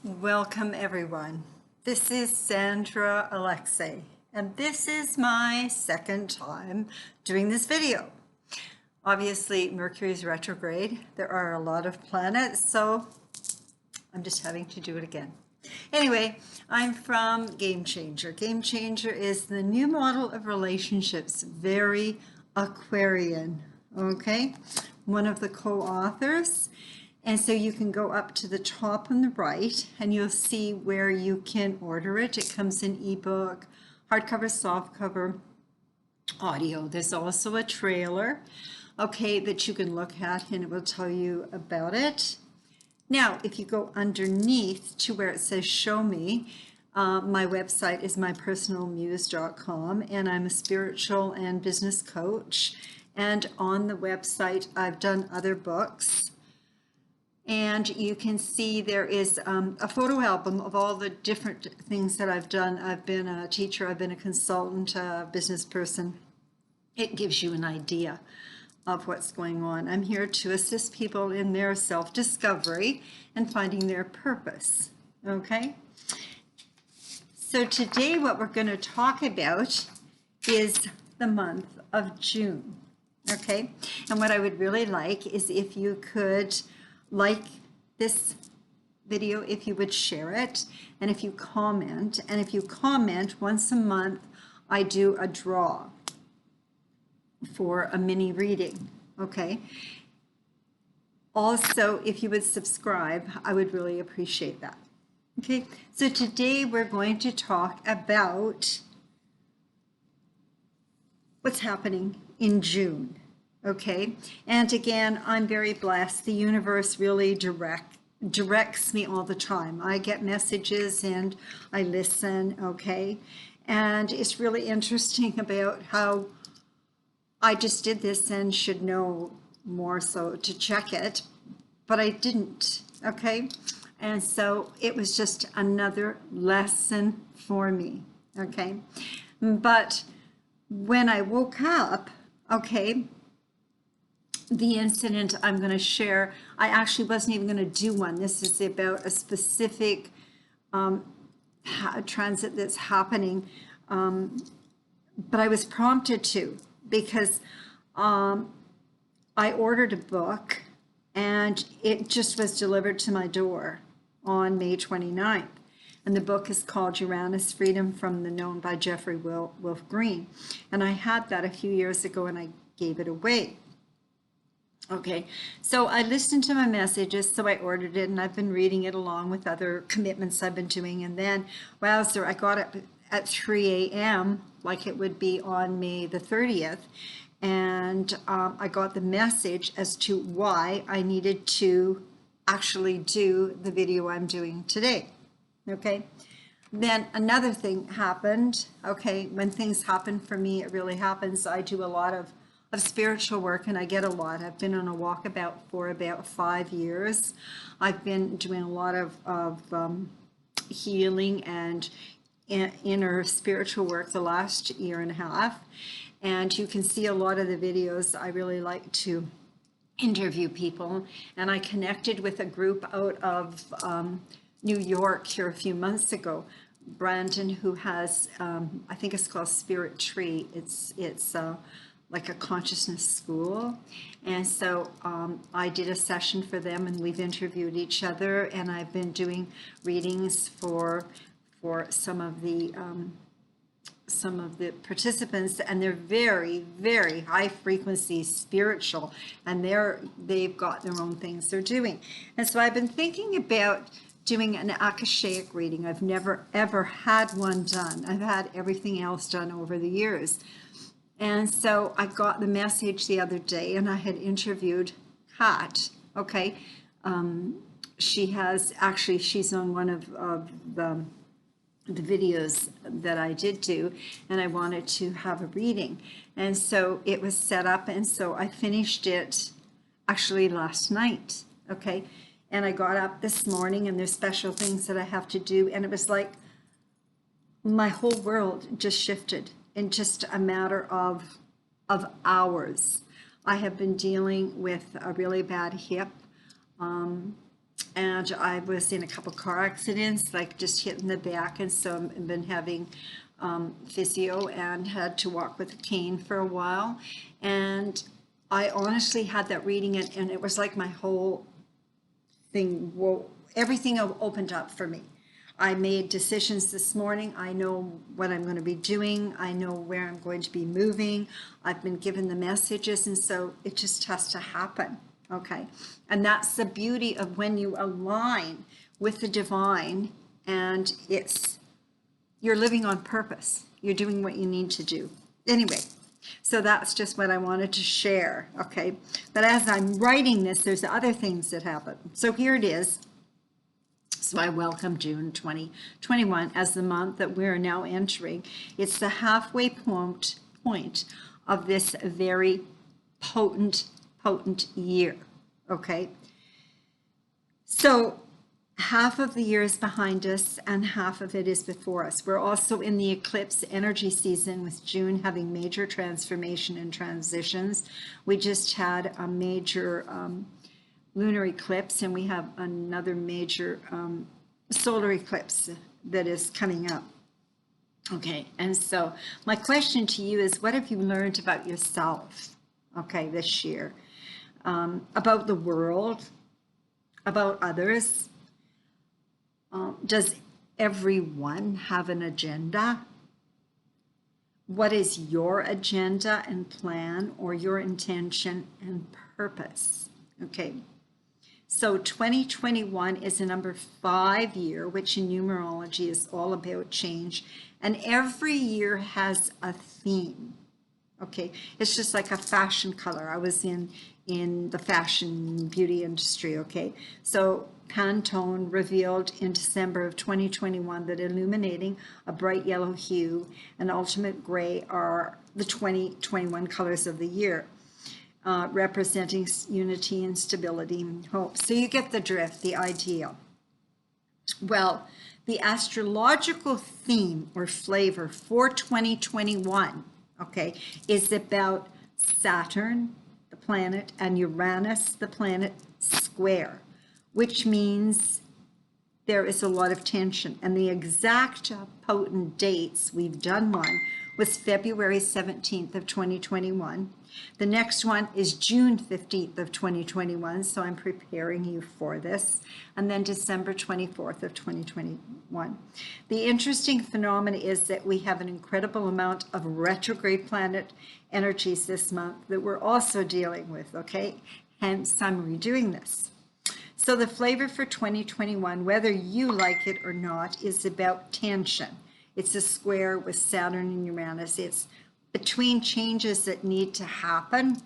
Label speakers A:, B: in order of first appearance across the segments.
A: Welcome everyone. This is Sandra Alexei, and this is my second time doing this video. Obviously, Mercury is retrograde. There are a lot of planets, so I'm just having to do it again. Anyway, I'm from Game Changer. Game Changer is the new model of relationships, very Aquarian, okay? One of the co-authors. And so you can go up to the top on the right and you'll see where you can order it. It comes in ebook, hardcover, softcover, audio. There's also a trailer, okay, that you can look at and it will tell you about it. Now, if you go underneath to where it says show me, my website is mypersonalmuse.com, and I'm a spiritual and business coach. And on the website, I've done other books. And you can see there is a photo album of all the different things that I've done. I've been a teacher, I've been a consultant, a business person. It gives you an idea of what's going on. I'm here to assist people in their self-discovery and finding their purpose, okay? So today what we're going to talk about is the month of June, okay? And what I would really like is if you could like this video, if you would share it, and if you comment. And if you comment once a month, I do a draw for a mini reading, okay? Also, if you would subscribe, I would really appreciate that. Okay, so today we're going to talk about what's happening in June. Okay, and again, I'm very blessed. The universe really directs me all the time. I get messages and I listen, okay? And it's really interesting about how I just did this and should know more so to check it, but I didn't, okay? And so it was just another lesson for me, okay? But when I woke up, okay, the incident I'm going to share, I actually wasn't even going to do one. This is about a specific transit that's happening, but I was prompted to because I ordered a book and it just was delivered to my door on May 29th. And the book is called Uranus, Freedom from the Known by Jeffrey Wolf Green. And I had that a few years ago and I gave it away. Okay, so I listened to my messages, so I ordered it, and I've been reading it along with other commitments I've been doing. And then, wowzer, I got up at 3 a.m., like it would be on May the 30th, and I got the message as to why I needed to actually do the video I'm doing today. Okay, then another thing happened. Okay, when things happen for me, it really happens. I do a lot of spiritual work, and I get a lot. I've been on a walkabout for about 5 years. I've been doing a lot of healing and inner spiritual work the last year and a half. And you can see a lot of the videos. I really like to interview people. And I connected with a group out of New York here a few months ago. Brandon, who has, I think it's called Spirit Tree. It's like a consciousness school. And so I did a session for them and we've interviewed each other, and I've been doing readings for some of the participants, and they're very, very high frequency spiritual, and they've got their own things they're doing. And so I've been thinking about doing an Akashic reading. I've never ever had one done. I've had everything else done over the years. And so I got the message the other day, and I had interviewed Kat, okay? She's on one of the videos that I did do, and I wanted to have a reading. And so it was set up, and so I finished it actually last night, okay? And I got up this morning, and there's special things that I have to do, and it was like my whole world just shifted in just a matter of hours. I have been dealing with a really bad hip and I was in a couple car accidents, like just hitting the back, and so I've been having physio and had to walk with a cane for a while. And I honestly had that reading, and it was like my whole thing, everything opened up for me. I made decisions this morning. I know what I'm going to be doing. I know where I'm going to be moving. I've been given the messages, and so it just has to happen. Okay. And that's the beauty of when you align with the divine, and you're living on purpose. You're doing what you need to do. Anyway, so that's just what I wanted to share. Okay. But as I'm writing this, there's other things that happen. So here it is. So I welcome June 2021 as the month that we're now entering. It's the halfway point of this very potent year, okay? So half of the year is behind us and half of it is before us. We're also in the eclipse energy season, with June having major transformation and transitions. We just had a major lunar eclipse, and we have another major solar eclipse that is coming up. Okay, and so my question to you is, what have you learned about yourself, okay, this year? About the world, about others? Does everyone have an agenda? What is your agenda and plan, or your intention and purpose? Okay. So 2021 is a number 5 year, which in numerology is all about change. And every year has a theme. Okay. It's just like a fashion color. I was in the fashion beauty industry. Okay. So Pantone revealed in December of 2021 that illuminating, a bright yellow hue, and ultimate gray are the 2021 colors of the year. Representing unity and stability and hope. So you get the drift, the idea. Well, the astrological theme or flavor for 2021, okay, is about Saturn, the planet, and Uranus, the planet, square, which means there is a lot of tension. And the exact potent dates, we've done one, was February 17th of 2021. The next one is June 15th of 2021, so I'm preparing you for this. And then December 24th of 2021. The interesting phenomenon is that we have an incredible amount of retrograde planet energies this month that we're also dealing with, okay? Hence, I'm redoing this. So the flavor for 2021, whether you like it or not, is about tension. It's a square with Saturn and Uranus. It's between changes that need to happen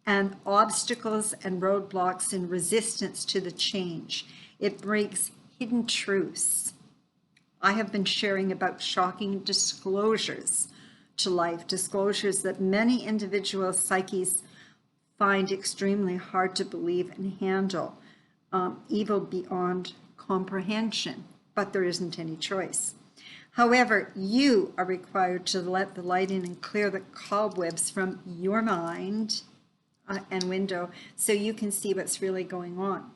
A: and obstacles and roadblocks and resistance to the change. It brings hidden truths. I have been sharing about shocking disclosures to life, disclosures that many individual psyches find extremely hard to believe and handle, evil beyond comprehension, but there isn't any choice. However, you are required to let the light in and clear the cobwebs from your mind and window so you can see what's really going on.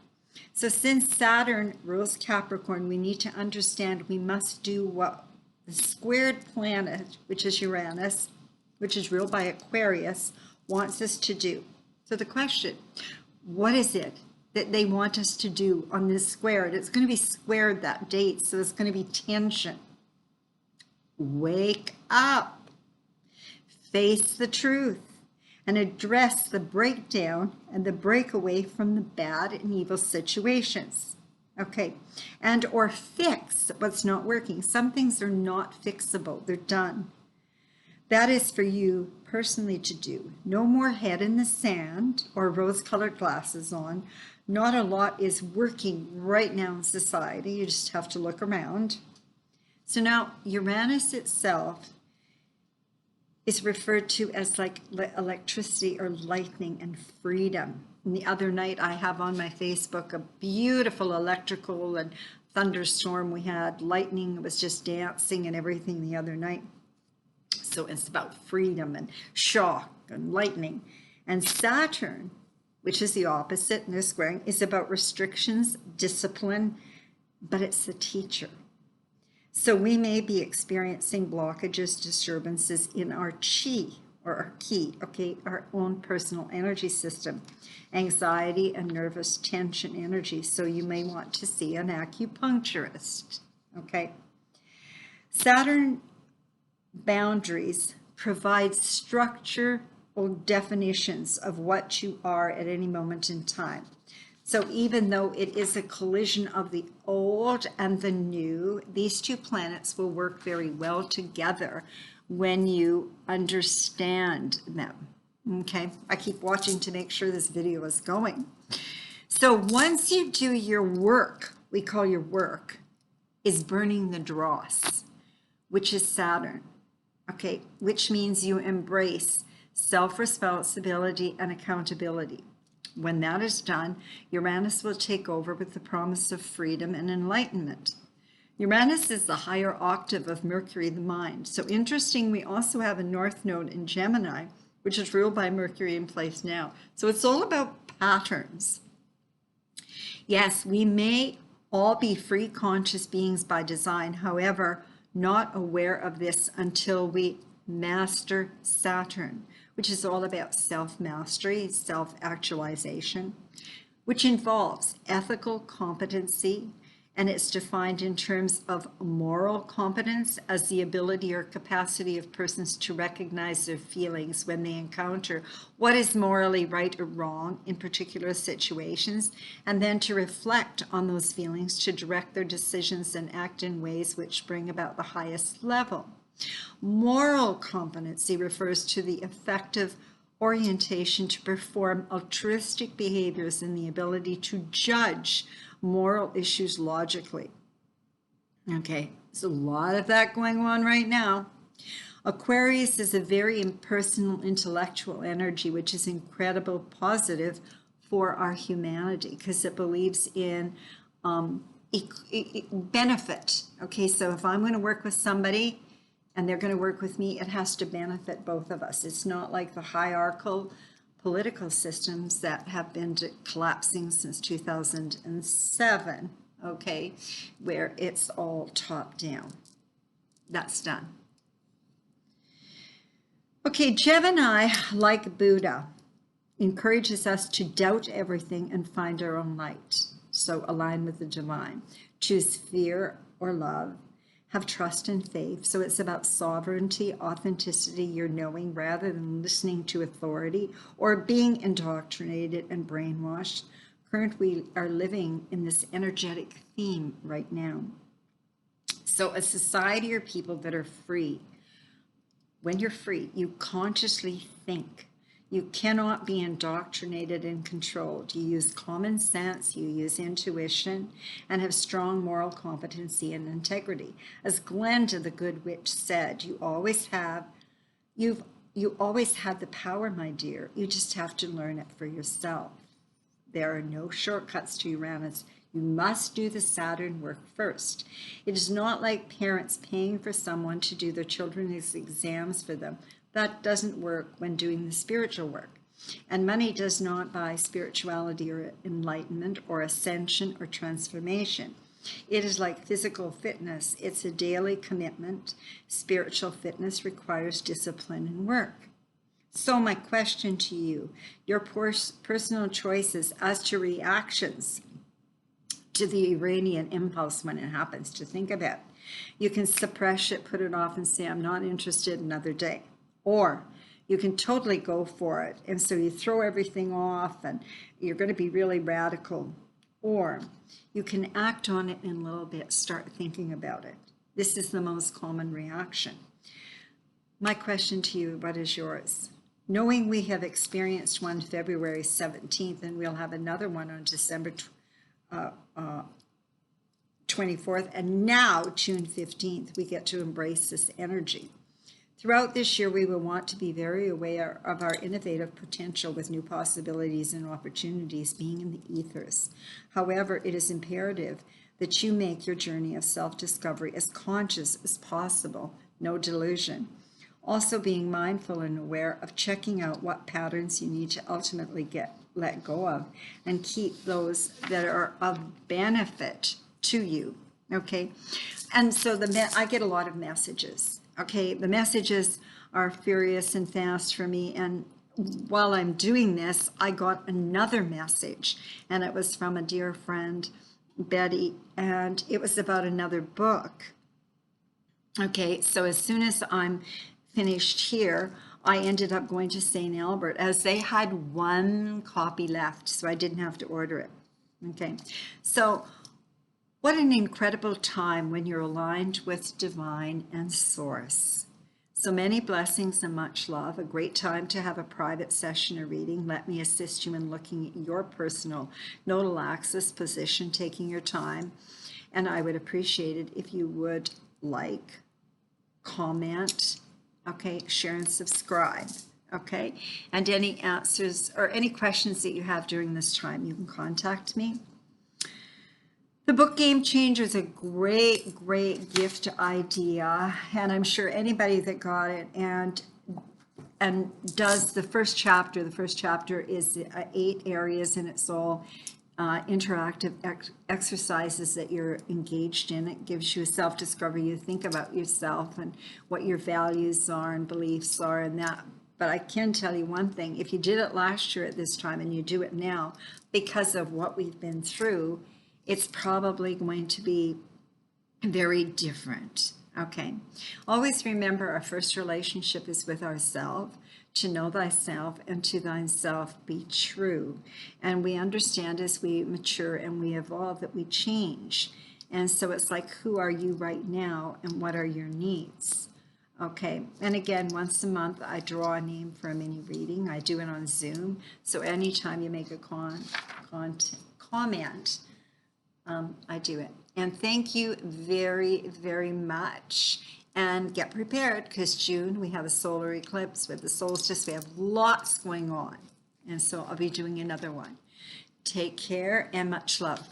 A: So since Saturn rules Capricorn, we need to understand we must do what the squared planet, which is Uranus, which is ruled by Aquarius, wants us to do. So the question, what is it that they want us to do on this squared? It's going to be squared that date, so it's going to be tension. Wake up, face the truth, and address the breakdown and the breakaway from the bad and evil situations. Okay, and or fix what's not working. Some things are not fixable, they're done. That is for you personally to do. No more head in the sand or rose-colored glasses on. Not a lot is working right now in society. You just have to look around. So now Uranus itself is referred to as like electricity or lightning and freedom. And the other night I have on my Facebook a beautiful electrical and thunderstorm. We had lightning, it was just dancing and everything the other night. So it's about freedom and shock and lightning. And Saturn which is the opposite, and they're squaring, is about restrictions, discipline, but it's the teacher. So we may be experiencing blockages, disturbances in our chi, or our ki, okay, our own personal energy system, anxiety and nervous tension energy. So you may want to see an acupuncturist, okay? Saturn boundaries provide structure or definitions of what you are at any moment in time. So even though it is a collision of the old and the new, these two planets will work very well together when you understand them. Okay, I keep watching to make sure this video is going. So once you do your work, we call your work, is burning the dross, which is Saturn, okay, which means you embrace self-responsibility and accountability. When that is done, Uranus will take over with the promise of freedom and enlightenment. Uranus is the higher octave of Mercury, the mind. So interesting, we also have a North Node in Gemini, which is ruled by Mercury in place now. So it's all about patterns. Yes, we may all be free conscious beings by design, however, not aware of this until we master Saturn, which is all about self-mastery, self-actualization, which involves ethical competency, and it's defined in terms of moral competence as the ability or capacity of persons to recognize their feelings when they encounter what is morally right or wrong in particular situations, and then to reflect on those feelings to direct their decisions and act in ways which bring about the highest level. Moral competency refers to the effective orientation to perform altruistic behaviors and the ability to judge moral issues logically. Okay, there's a lot of that going on right now. Aquarius is a very impersonal intellectual energy, which is incredible positive for our humanity because it believes in benefit. Okay, so if I'm going to work with somebody and they're going to work with me, it has to benefit both of us. It's not like the hierarchical political systems that have been collapsing since 2007, okay, where it's all top down. That's done. Okay, Gemini, like Buddha, encourages us to doubt everything and find our own light. So align with the divine. Choose fear or love. Have trust and faith. So it's about sovereignty, authenticity, your knowing, rather than listening to authority or being indoctrinated and brainwashed. Currently, we are living in this energetic theme right now. So a society or people that are free. When you're free, you consciously think. You cannot be indoctrinated and controlled. You use common sense, you use intuition, and have strong moral competency and integrity. As Glenda the Good Witch said, you always had the power, my dear. You just have to learn it for yourself. There are no shortcuts to Uranus. You must do the Saturn work first. It is not like parents paying for someone to do their children's exams for them. That doesn't work when doing the spiritual work. And money does not buy spirituality or enlightenment or ascension or transformation. It is like physical fitness. It's a daily commitment. Spiritual fitness requires discipline and work. So my question to you, your personal choices as to reactions to the Uranian impulse when it happens, to think about. You can suppress it, put it off and say, I'm not interested, another day. Or you can totally go for it. And so you throw everything off and you're going to be really radical. Or you can act on it in a little bit, start thinking about it. This is the most common reaction. My question to you, what is yours? Knowing we have experienced one February 17th and we'll have another one on December 24th, and now June 15th, we get to embrace this energy. Throughout this year, we will want to be very aware of our innovative potential with new possibilities and opportunities being in the ethers. However, it is imperative that you make your journey of self-discovery as conscious as possible, no delusion. Also being mindful and aware of checking out what patterns you need to ultimately get let go of, and keep those that are of benefit to you. Okay, and so I get a lot of messages. Okay, the messages are furious and fast for me, and while I'm doing this, I got another message, and it was from a dear friend, Betty, and it was about another book. Okay, so as soon as I'm finished here, I ended up going to St. Albert, as they had one copy left, so I didn't have to order it. Okay, so what an incredible time when you're aligned with divine and source. So many blessings and much love. A great time to have a private session or reading. Let me assist you in looking at your personal nodal axis position, taking your time. And I would appreciate it if you would like, comment, okay, share and subscribe, okay? And any answers or any questions that you have during this time, you can contact me. The book Game Changer is a great, great gift idea, and I'm sure anybody that got it and does the first chapter is 8 areas, and it's all interactive exercises that you're engaged in. It gives you a self-discovery. You think about yourself and what your values are and beliefs are and that. But I can tell you one thing, if you did it last year at this time and you do it now, because of what we've been through, it's probably going to be very different. Okay. Always remember our first relationship is with ourselves. To know thyself and to thyself be true. And we understand as we mature and we evolve that we change. And so it's like, who are you right now and what are your needs? Okay. And again, once a month, I draw a name for a mini reading. I do it on Zoom. So anytime you make a comment, I do it. And thank you very, very much. And get prepared, because June we have a solar eclipse with the solstice. We have lots going on. And so I'll be doing another one. Take care and much love.